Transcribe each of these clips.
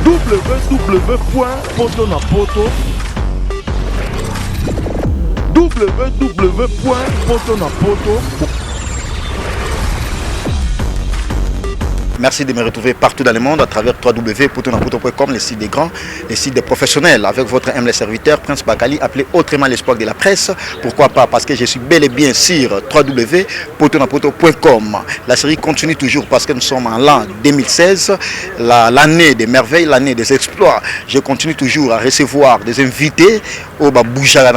www.potonapoto www.potonapoto. Merci de me retrouver partout dans le monde à travers www.potonapoto.com, les sites des grands, les sites des professionnels, avec votre humble serviteur Prince Bakali, appelé autrement l'espoir de la presse. Pourquoi pas? Parce que je suis bel et bien sur www.potonapoto.com. La série continue toujours parce que nous sommes en l'an 2016, l'année des merveilles, l'année des exploits. Je continue toujours à recevoir des invités au Babouja,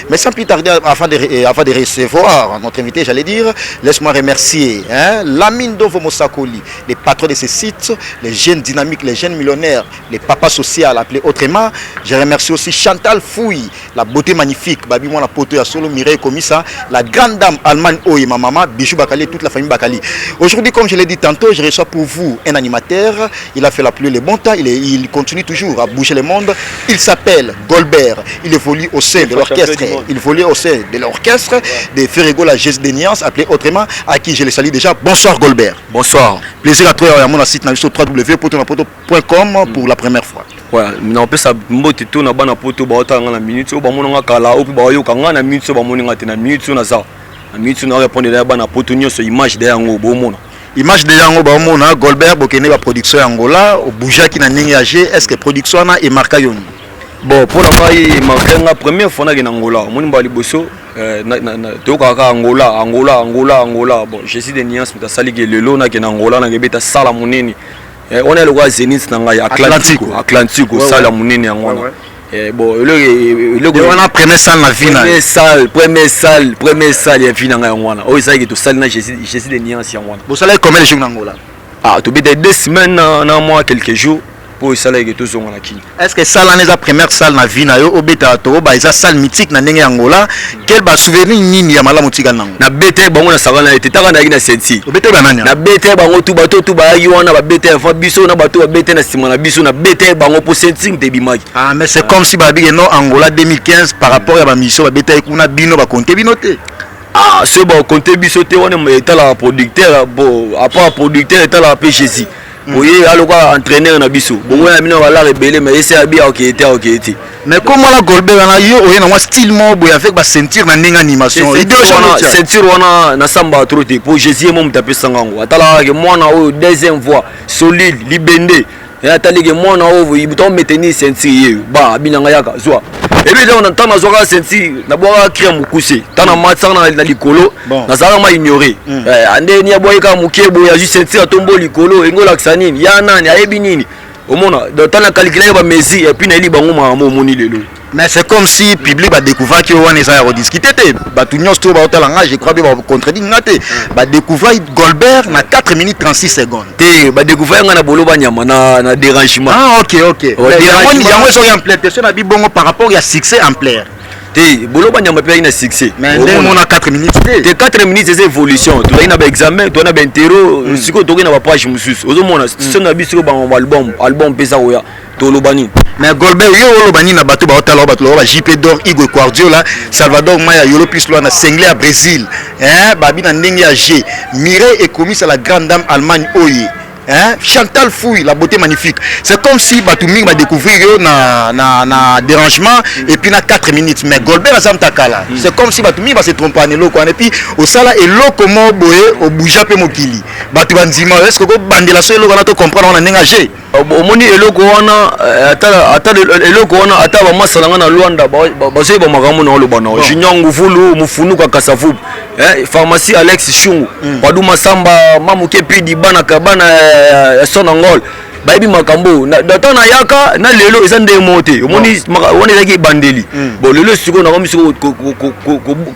mais sans plus tarder, avant de recevoir notre invité, j'allais dire, laisse-moi remercier Lamine Dovo Mosakoli, les patrons de ces sites, les jeunes dynamiques, les jeunes millionnaires, les papas sociaux appelés autrement. Je remercie aussi Chantal Fouy, la beauté magnifique, Babi Mwana Poto ya Solo, Mireille Komissa, la grande dame Allemagne Oye, ma maman, Bijou Bakali, toute la famille Bakali. Aujourd'hui, comme je l'ai dit tantôt, je reçois pour vous un animateur. Il a fait la pluie et le bon temps, il continue toujours à bouger le monde. Il s'appelle Golbert. Il évolue au sein de l'orchestre. Il évolue au sein de l'orchestre de Ferrego, la geste des nuances, appelé autrement, à qui je le salue déjà. Bonsoir Golbert. Bonsoir. Plaisir à toi à mon site www.potonapoto.com pour la première fois. Ouais, on peut ça mbote to na bana poto ba otanga na minute ba monanga kala opi ba yoka nga na minute ba moninga te na minute na ça. Na minute na répondre na bana poto nyonso image de yango bo mona. Image de yango ba mona Golbert bokene ba production Angola au boujaki na ningi age est-ce que production na e marka yoni. Bon pour la faille marqué la première fois na Angola moni ba liboso to kaka Angola bon je suis des nuances mais sali ke lelo na ke na Angola na gebeta sala munene on est le roi Zénith na ngai Atlantico sala munene yango bon le on a première salle na vie na première salle ya vie na ngai yango na o isa ke to sali na je suis des nuances yango na bo sala combien de jours na Angola to be 2 semaines na mois quelques jours. Est-ce que ça l'année la première salle na vie na yo obeta to ba isa salle mythique na ndenge Angola quel ba souvenir nini ya malamu tika nango na bete bango na savana était taka na senti obeta ba nani na bete bango tu bato tu ba yiwana ba bete fa biso na bato ba bete na sima na biso na bete bango pour senti de bimaki mais c'est comme si ba bige no Angola 2015 par rapport à ba mission ba bete kuna bino ba compter binote ce ba compter biso te on est la producteur bon à part producteur est la PGC. Oui, alors quoi entraîneur na biso. Bon ouais, mina wala rebelle mais essayer bien OK était. Mais comment la Golbert na yo oye na style mo boy avec ba sentir na ndenge animation. Sentir wana na samba trop te pour Jésus mo mtape sangango. Atala ke mwana o deuxième voix solide libende. Et atali ke mwana o ibuto maintenir sentir ba binanga yaka zwa. Et puis on entend na zoka sentir na boka créer mukuse. Tana matsana na likolo na zala ma ignorer. Ande ni aboy ka mukebo ya juste sentir tombo likolo engola ksanini ya nani ayebi nini. Omona dans la calculer ba Messi et puis na li bango ma moni lelo. Mais c'est comme si public va découvrir que on est à rediscuter ba tout nyos to ba otalanga je crois ba contredire ngate ba découvrir Golbert na 4 minutes 36 secondes. Te ba découvrir nga na bolo ba nyama na dérangement. OK. Yango so en plein personne a bi bongo par rapport à succès en plein. Te bolo ba nyama pe ina succès. Mais on a 4 minutes. Te 4 minutes c'est évolution. Tu as na examen, tu na ba interro, siko to na ba page mususu. Ozomona so na biso ba album pesa oya. Tolobani. Mais Golbert yo lobani na bato ba otala bato ba JP d'or Igor Guardiola Salvador Maya Yolo Pislo na Senglé à Brésil babi na ndenge à G Mireille et commis à la grande dame Allemagne Oye Chantal Fouy la beauté magnifique c'est comme si Batuming va découvrir na dérangement et puis na 4 minutes mais Golbert azam takala c'est comme si Batuming va se tromper en eloko et puis au sala eloko mo boye au bouja pe mokili batu banzima est-ce que bandela so eloko na to comprendre on a nengagé omoni eloko wana ata eloko wana ata ba masalanga na Luanda ba so ba makambo na loba na Jinyangu Vulu mufunuka Kasavubu pharmacie Alex Shungu Padu Masamba Mamuke Pidi bana kabana Sonangol baibi makambo data na yaka na lelo ezande mote omoni wona yaki bandeli bon lelo siko na komisiko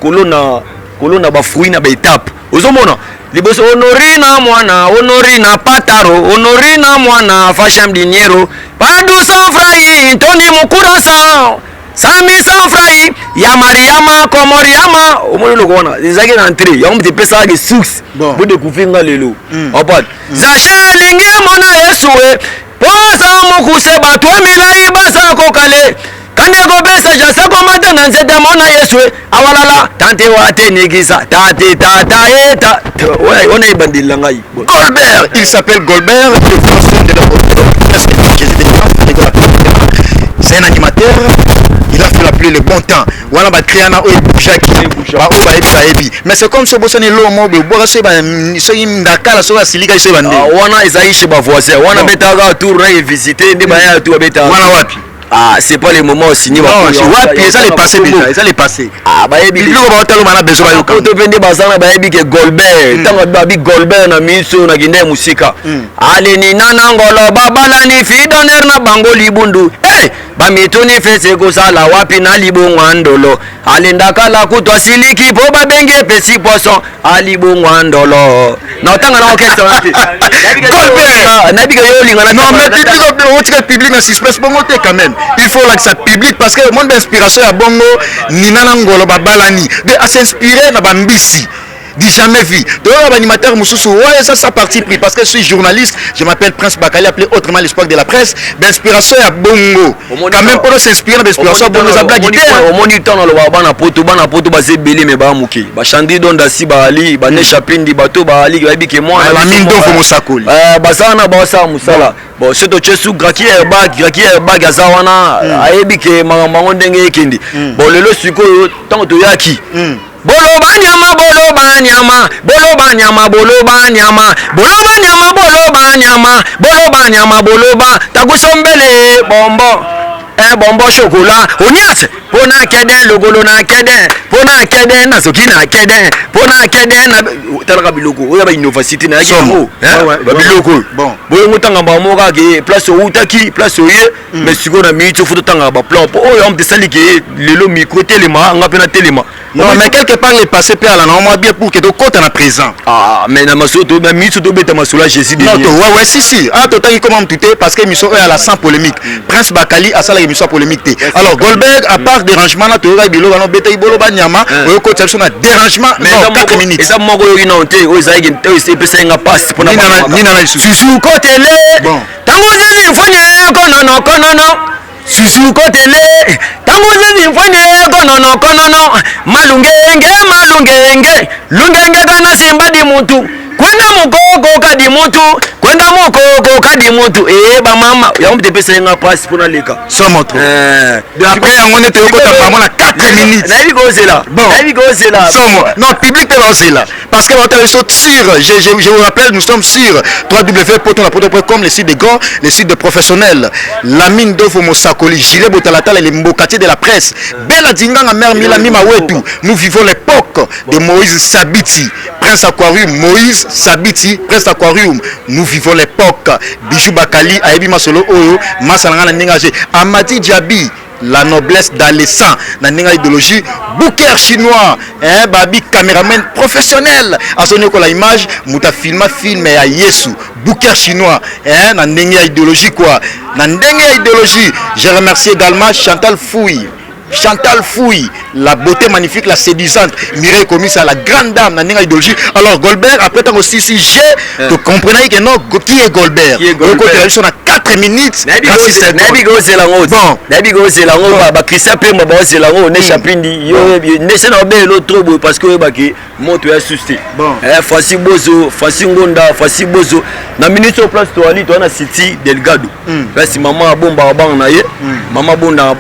kolona ba fruit na ba étape ozomona liboso honorina pataro honorina mwana fashion dinero Padu sans frai Tony Mukurasa Sami sans frai ya Mariama Komoriama omoni lokona ezaki na entrée ya mte pesa ke sux bo découvrir lelo opat zache lingi mona Yesue posa mukuse batwe milai basa kokale kande go besa jasa komata na nzete mona Yesue awalala tante wate negisa tante tata eta on est bandit langai Golbert il s'appelle Golbert le français de la appelé le bon temps. Voilà, bah créana ou boujaki, bah ou baebi. Mais c'est comme ce bossé lo mobe, boire ce bah so imdaka la so silika so bande. Wana isaïche ba voisin, wana betaga tour na visiter ndi ba ya tour beta. Wana wapi? Ah, c'est pas le moment aussi ni ba. Non, wapi, ça les passé déjà, ça les passé. Ah, ba yebi. Il faut ba talo mana besoin yo. Ko to vende bazana ba yebi ke Golbert, tango ba bi Golbert na miso na ginde musika. Ale ni nana ngolo babala ni fidoner na bango libundu. Eh, ba mituni fese ko sala wapi na libongwa ndolo. Ale ndakala kutwa siliki po ba benge pesi poisson alibongwa ndolo. Na tanga na orchestre. Golbert, na biga yo linga na. Non, mais public na suspense bongo te quand même. Il faut là que ça public parce que le monde d'inspiration à bongo ni nanangolo babalani de à s'inspirer na bambisi dit jamais vu. Donc l'animateur Moussoussou, ouais ça parti pris parce que je suis journaliste, je m'appelle Prince Bakali appelé autrement l'espoir de la presse, d'inspiration à bongo. Quand même pour s'inspirer d'inspiration bongo ça blague. Au moniteur dans le bana poto ba se belé me ba muki. Ba chandi donda si ba ali, ba ne chapindi bato ba ali ba bi ke moi. La mine do fo mosakoli. Ba sana ba sa musala. Bon c'est to chesu graki airbag azawana ayebi ke mango ndenge ekindi. Bon lelo siko tango to yaki. Boloba nyama boloba nyama boloba nyama boloba nyama boloba nyama boloba nyama boloba nyama boloba takusombele bombo bombo chocolat onyase pona kede logolo na kede pona kede na soki na kede pona kede na talaka biloko oya ba université na yaki ba biloko bon boyo mutanga ba moka ke place outaki place oye mais siko na mito futo tanga ba plan oyo am de saliki lelo micro telema ngapena telema. Non, mais quelque part les passé par là, non, bien pour que tu comptes en présent. Ah, mais na masoto, na miso to beta masola Jésus de. Non, ouais, si. Ah, toi, t'as comment tout est parce que mission est à la sans polémique. Prince Bakali a ça la émission polémique. Alors, Goldberg, à part dérangement, là, tu auras bilo, non, beta ibolo banyama, ou côté action à dérangement, mais 4 minutes. Et ça, mon gros, il n'a pas, aux aïe, c'est peut-être un passe pour ni nana ici. Susu côté lé. Bon. Tango zezi mfanye konono. Susu côté lé. Tango zezi mfanye konono. Malungenge. Lungenge kana simba di mutu. Kwenda mukoko kadi mutu. Ba mama, ya on te pesa nga passe pour na leka. Sans moto. Après on était au côté par moi 4 minutes. Na bigo zela. Bon. Na bigo zela. Sans moi. Non, public est là parce que on est sur je vous rappelle nous sommes sur www.potonapoto.com les sites de grands, les sites de professionnels. La mine d'Ofo Mosakoli, Gilet Botalatala les mbokati de la presse. Bella Dinganga mère Mila Mima Wetu. Nous vivons l'époque de Moïse Sabiti, Prince Aquarium Moïse Sabiti, Prince Aquarium. Nous vivons l'époque Bijou Bakali, Aebi Masolo Oyo, Masalanga Ningage, Amadi Diaby, la noblesse d'Alessan, na ninga idéologie, Booker chinois, babi caméraman professionnel, à son école la image, muta film à Yesu, Booker chinois, na ninga idéologie quoi, na ninga idéologie. Je remercie également Chantal Fouille, la beauté magnifique, la séduisante, Mireille Commis à la grande dame, la ninga idéologie. Alors Goldberg, après tant aussi si j'ai, tu comprenez que non, qui est Goldberg? Ils sont à 4 minutes. Nabigo c'est la route. Bon, Nabigo c'est la route. Bah Christian Pemba c'est la route. Ne chapindi, yo, ne se n'obé l'autre parce que bah qui monte à susté. Bon, Fassi Bozo, Fassi Ngonda, Fassi Bozo. Na minute au place toi ali, toi na City Delgado. Là si maman a bomba na ye, maman bomba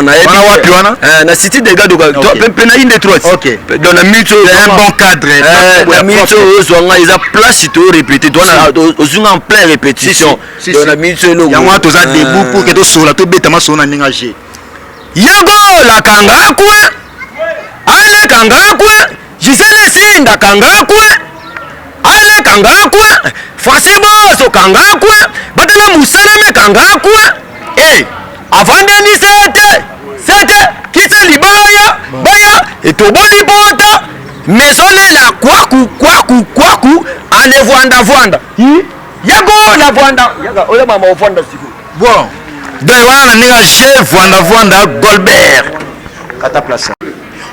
na ye. Na City Delgado, toi pena une trois. Ok. Dans la minute un bon cadre. La minute ils a place to répéter. Toi na en plein répétition. Dans la minute il y a moi tous à debout pour que tu sois là, tu bêtes ma son ningagé. Yago la kangakwe, ale kangakwe, Gisele Sinda kangakwe, ale kangakwe, Fasibo so kangakwe, Batana Musaleme kangakwe. Eh, avant de c'était Kisa Libaya, Baya, et Toboli Bota, Maisonne la kwaku, ale voanda. Yago la voanda, yaga, oya mama voanda siku. Bon. Donc voilà, on a chef Voanda Goldberg.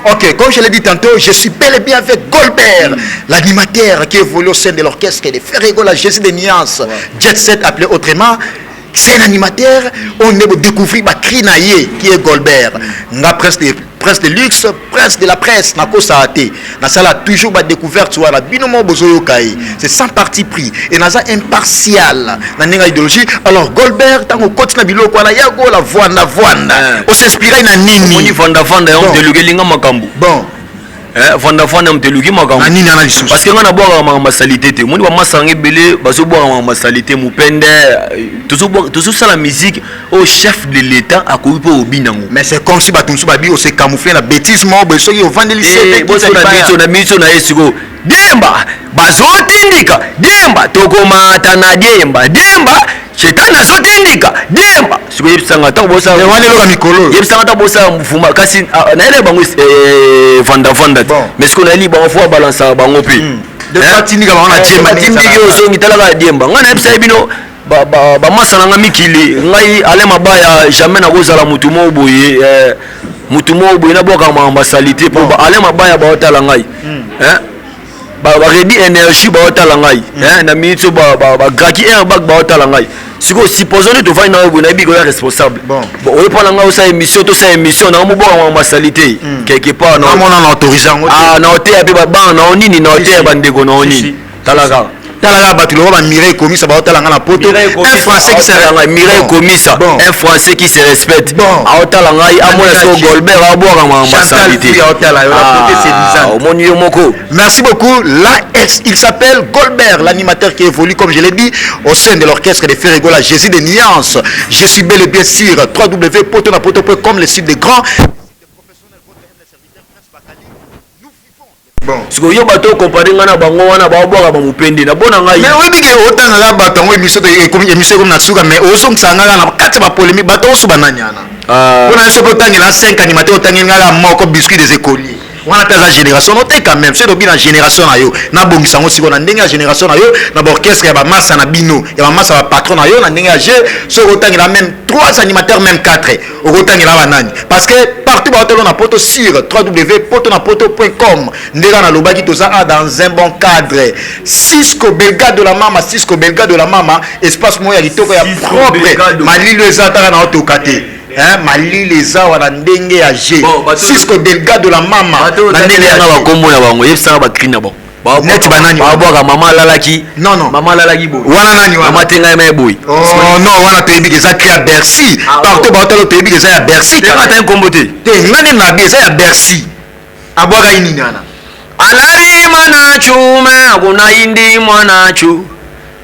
Ok, comme je l'ai dit tantôt, je suis bel et bien avec Goldberg, l'animateur qui évolue au sein de l'orchestre de Ferrego, la Jésus de Niance, Jet Set appelé autrement. C'est un animateur, on est découvrir Krinaye qui est Goldberg. On a presque presse de luxe, presse de la presse, nako saate. Na sala toujours ba découverte sur la binomo bozoyo kai. C'est sans parti pris et naza impartial. Na ninga idéologie. Alors Goldberg tango koti na biloko na yago la voanda. On s'inspire na nini? Moni vanda on te lugelinga makambu. Bon. Vanda on te lugi makambu. Na nini na lisusu? Parce que ngana boka ma salité. Moni ba masanga belé bazo boka ma salité mupende. Toujours ça la musique au chef de l'état a couper au binango. Mais c'est comme si batunsu babi on se camoufler la bêtise mo beso yo vendre lycée. Na miso na esiko. Demba bazo tindika. Demba tokomata na demba. Demba shetani azotindika demba siko yebisanga ta bosa wale loka mikolo yebisanga ta bosa mfuma kasi na ele bango vanda mais siko na liba fo balance bango pe de fatindika ba na demba tindika ozo mitala ka demba ngana yebisa bino ba masana nga mikili ngai ale mabaya jamais na kozala mutu mo boye na boka ma salité po ale mabaya ba otala ngai ba redi énergie ba otala ngai na mitso ba graki un bac ba otala ngai siko supposons to find now na bigo ya responsable bon on prend nga osa émission to sa émission na mo boka ma salité quelque part na mona na autorisant na hotel pe ba na onini na hotel bandeko na onini talaka batulo ba Mireille Komisa ba otala nga na poto un français qui se Mireille Komisa un français qui se respecte a otala ngai amona so Goldberg a boka ma salité merci beaucoup. Là il s'appelle Goldberg, l'animateur qui évolue comme je l'ai dit au sein de l'orchestre de Ferregola la Jésus des Nuances. Je suis bel et bien sûr www.potonapoto.com, le site des grands. Bon siko yo bato comparer ngana bango wana ba boka ba mupende na bona ngai mais oui bige otanga ga bato ngo émission comme na suka mais ozo nsanga na kati ba polémique bato oso bananyana bona eso potangi na 5 animateurs otangi ngala moko biscuit des écoliers wana ta génération noté quand même c'est dobi na génération na yo na bongisa ngo siko na ndenge ya génération na yo na orchestre ya ba massa na bino ya ba massa ba patron na yo na ndenge ya jeu so otangi la même 3 animateurs même 4 otangi la banani parce que partout ba hôtel na poto sur www.potonapoto.com ndega na lobaki toza dans un bon cadre. Cisco Belga de la mama espace moya litoko ya propre malilo ezataka na otokate mali les wana ndenge ya G Cisco Delga de la mama na ndenge ya ba kombo na bango yebisa ba krina bon net banani ba boka mama lalaki non mama lalaki bo wana nani wana mama tenga mai boy oh non wana to ebi za kia Bercy partout ba hôtel to ebi za ya Bercy te mata kombo te ngani na bi za ya Bercy abwaka ini nyana alari mana chuma kuna indi mwana chu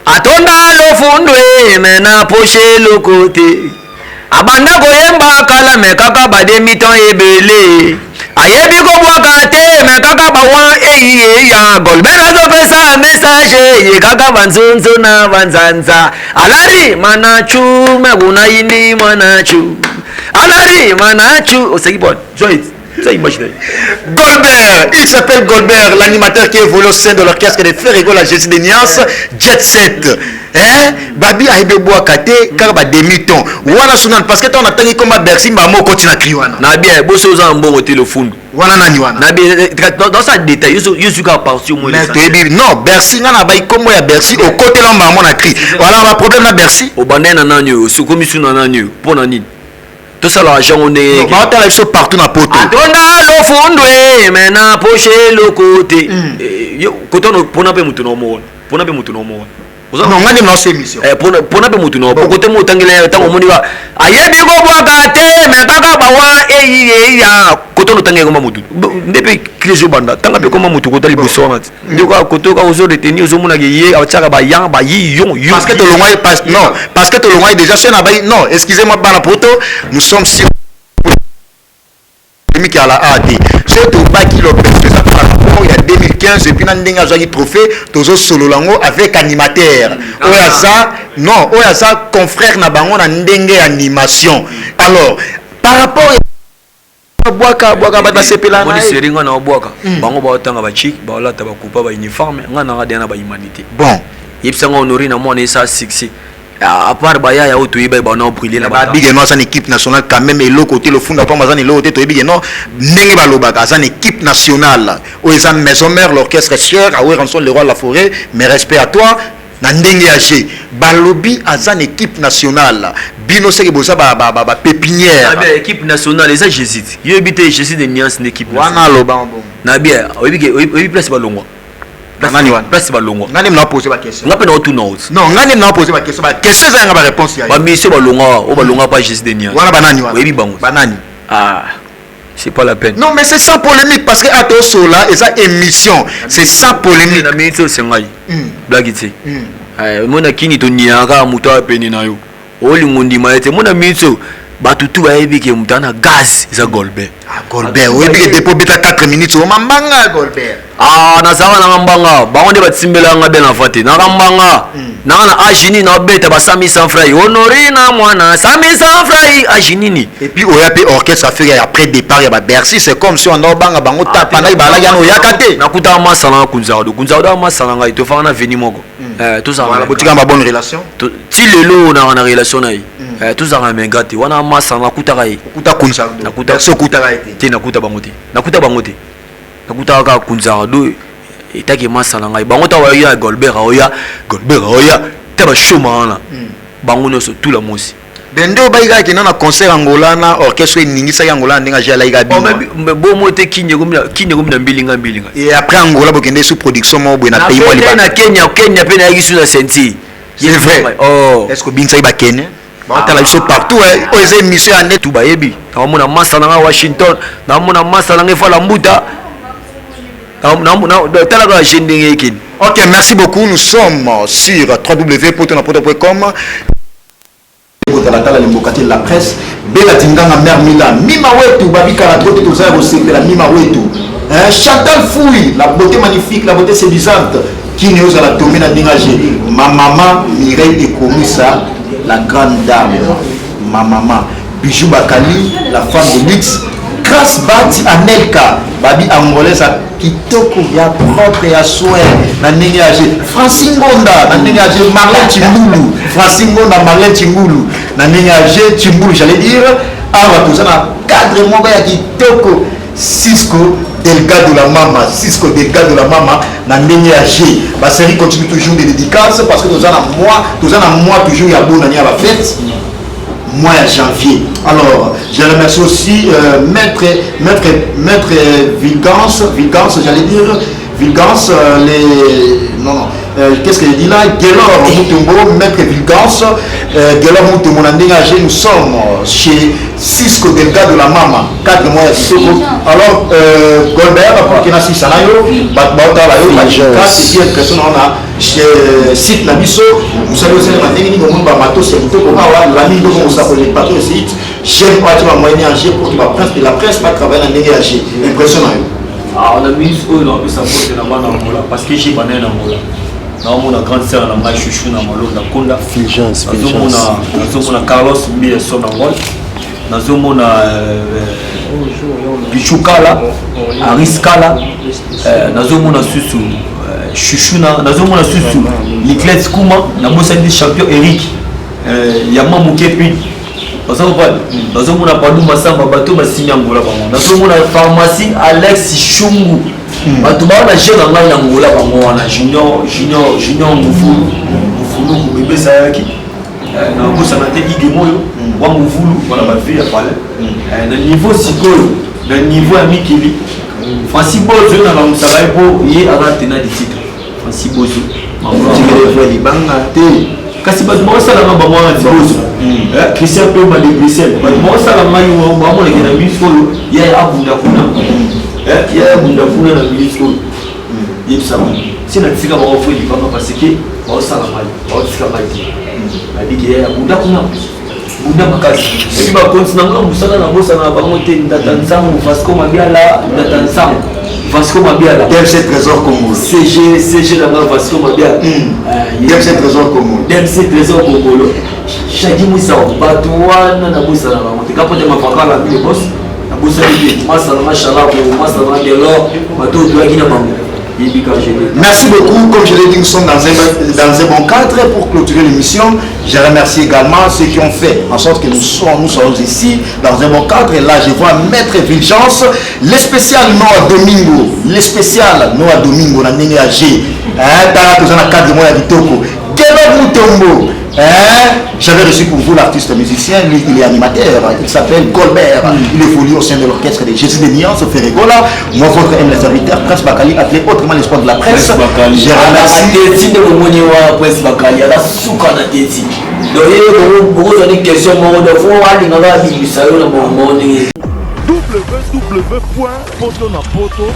atonda lofundwe mena poshe lokote abanda koyemba kala me kaka bade miton ebele ayebi ko bwaka te me kaka bawa ya Goldberg azo pesa message ye kaka banzonzo na banzanza alari manachu me kuna indi manachu alari manachu oseki joy ça imagine Goldberg, il s'appelle Goldberg, l'animateur qui évolue au sein de l'orchestre de Ferregola la Jésus des Nuances, Jet Set. Babi a été bois kate car ba demi-ton. Wana sunan parce que on a tangi comme Bercy ba mo continue kriwana. Na bien boso za mbongo téléphone. Wana nani wana. Na bien dans ça détail yo suka parti au moins. Non, Bercy ngana ba ikomo ya Bercy au côté là ba mo na cri. Voilà un problème na Bercy. Au bandena nanyo, su commission nanyo, pona nini. Tout ça l'argent on est bah on est partout na poto atonda lo fundwe mena poche lo côté yo koto no pona pe mutu no mo non ngani na se mission pona pe mutu no kote mo tangela tango moni ba ayebi go bwaka te me kaka bawa ya koto no tangela ko mutu ndepe krizo banda tanga pe ko mutu koto liboso na ndiko koto ka ozo retenir ozo mona ye achaka ba ya ba yi yo parce que to longwa passe non parce que to longwa déjà sur na ba non excusez-moi bana poto nous sommes sur qui a la AD surtout baki lo ça il y a 2015 et puis nan ndenge azaki trophée tozo solo lango avec animateur oya ça non oya ça confrère na bango na ndenge animation alors par rapport bwaka bata sepela na seringa na bwaka bango ba otanga ba chic ba olata ba coupa ba uniforme ngana ngade na ba humanité bon yipsanga honori na mona ça succès à part baya ya oto yeba ba na brûler na ba big no ça équipe nationale quand même et le côté le fond pas mazani le côté to big no ndenge ba lobaka ça équipe nationale o esa maison mère l'orchestre cher a rançon le roi de la forêt mais respect à toi na ndenge ya G balobi azan équipe nationale bino seke boza ba pépinière na bien équipe nationale eza Jésus yo bité Jésus de Niance l'équipe wana loba bon na bien oyebi place balongwa nani wana place balongwa ngani mna poser ba question ngape na otuna out non ngani mna poser ba question za nga ba réponse ya ba mission balongwa o balongwa pa Jésus de Niance wana banani wana oyebi bango banani ah c'est pas la peine. Non, mais c'est sans polémique parce que Ato Sola et sa émission, c'est sans polémique. Na minute c'est ngai. Blague ici. Mona kini to niaka muto apeni na yo. Oli ngundi maete mona minute batutu bayebi ke mutana gaz za Golbert. Ah Golbert, oui bi dépôt beta 4 minutes o mambanga Golbert. Ah na sawa na mbanga, bangonde batimbela nga bena fate. Na mbanga. Na na ajini na beta ba 100 francs. Honoré na mwana 100 francs ajini. Et puis oya pe orchestre affaire après départ ya ba Bercy, c'est comme si on a banga bango tapa na ibala ya no yakate. Nakuta masala kunzado. Kunzado masala ngai to fa na veni moko. Tout ça voilà, botika ma bonne relation. Ti lelo na relation na tout ça mengate wana masala nakuta kai. Kuta kunzado. Nakuta so kuta kai te. Nakuta bangote. Nakuta bangote. Nakuta ka kunzado etaki masala ngai. Bangota wa ya Golbert oya te ba shoma bango no so tout la mosi. Bendo baïga qui na concert Angola na orchestre ningisa Angola ndinga jala iga bi. Bo mote kinye gomna mbilinga. Et après Angola bokende sous production mo bwe na pays mo liba. Na Kenya pe na yisu na senti. C'est vrai. Oh. Est-ce que binsa iba Kenya? Ba tala biso partout o eze émission ya net tout bayebi. Na mona masa na Washington, na mona masa na fa la mbuta. Na tala ka jendenge ekini. Ok, merci beaucoup. Nous sommes sur www.potonapoto.com. La presse bela tinganga mère Milan mima wetu babika la droite tout ça aussi la mima wetu Chantal Fouille la beauté magnifique la beauté séduisante qui nous a la tombée na dingagé ma maman Mireille Ekomisa la grande dame ma maman Bijou Bakali la femme de luxe Grâce Bati Anelka babi angolaise kitoko ya propre ya soin na ndenge ya Francine Gonda na ndenge ya Marlène Chimbulu Francine Gonda Marlène Chimbulu na ndenge ya Chimbulu j'allais dire awa tout ça na cadre moko ya kitoko Cisco Delgado la mama Cisco Delgado la mama na ndenge ya ba série continue toujours des dédicaces parce que nous en mois toujours ya bon année à la fête mois de janvier. Alors, je remercie aussi maître Vilgance, j'allais dire Vilgance, qu'est-ce qu'il dit là? Gelor Moutumbo, maître Vilgance, Gelor Moutumbo, nous sommes chez Cisco Delgado de la Mama, 4 mois de Soko. Alors, Golbert, pour qu'il y ait un sanayo, personne on a chez site Nabiso, vous savez aussi que Mato, c'est la ligne de les patrons site, j'aime pas tu vas moyenner pour que la presse va travailler dans l'énergie. Impressionnant. Ah, on a mis ce qu'on a pu s'apporter là-bas dans Angola, parce que j'ai pas né dans Angola. Dans mon grande sœur, dans ma chouchou, dans ma lot, dans Konda. Fulgence. Dans mon Carlos Mbia son Angola. Dans mon Pichukala, Ariskala. Dans mon Susu, Chouchouna. Dans mon Susu, Niclet Kouma. Dans mon champion Eric. Yama Moukepi. Dans mon Padou Massamba, bateau Massimi Angola. Dans mon pharmacie Alex Chungu. Bateau na jeune Angola, junior Moufulu, bébé Sayaki. Na bosa na te Igemoyo, wa Moufulu, voilà ma fille a parlé. Na niveau psycholo, na niveau amikili. Francis Bozo na Musalaï po yé ala tena di titre. Francis Bozo. Kasi ba mo sala nga ba mo Bozo. Christian pe ma de Christian. Ba mo sala nga yo ba mo le na bisolo, ya abunda kuna. Ya abunda kuna na bisolo. Yep ça. Si na tsika ba ofo di papa parce que ba sala mali, ba tsika mali. Adiki ya abunda kuna. Bunda makasi. Et ba continue nga musala na bosa na ba mo te ndatanzangu Vasco Mabiala, ndatanzangu Vasco Mabiala. DMC Trésor Congo. CG la Vasco Mabiala. DMC Trésor Congo. DMC Trésor Congo. Chaque moussa batouana na bosa na ba mo te kapote mafakala bi boss. Na bosa bi masala machallah pour masala gelor bato doit gina bango. Merci beaucoup. Comme je l'ai dit, nous sommes dans un bon cadre pour clôturer l'émission. Je remercie également ceux qui ont fait en sorte que nous sommes ici dans un bon cadre. Et là, je vois Maître Vilgence, les spécial Noah Domingo, les spécial Noah Domingo, la Nénéagé, dans 4 mois à Vitoko. Moutombo. J'avais reçu pour vous l'artiste musicien, lui il est animateur, il s'appelle Colbert, il évolue au sein de l'orchestre de Jésus de Niance, Ferregola. Moi votre aime les serviteurs, Prince Bakali, appelé autrement l'espoir de la presse. Je remercie. Prince Bakali, la souka na teti. Donc beaucoup de questions, mon de fond, ali na ba bi sayo na bon ni. www.potonapoto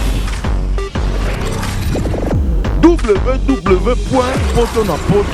www.potonapoto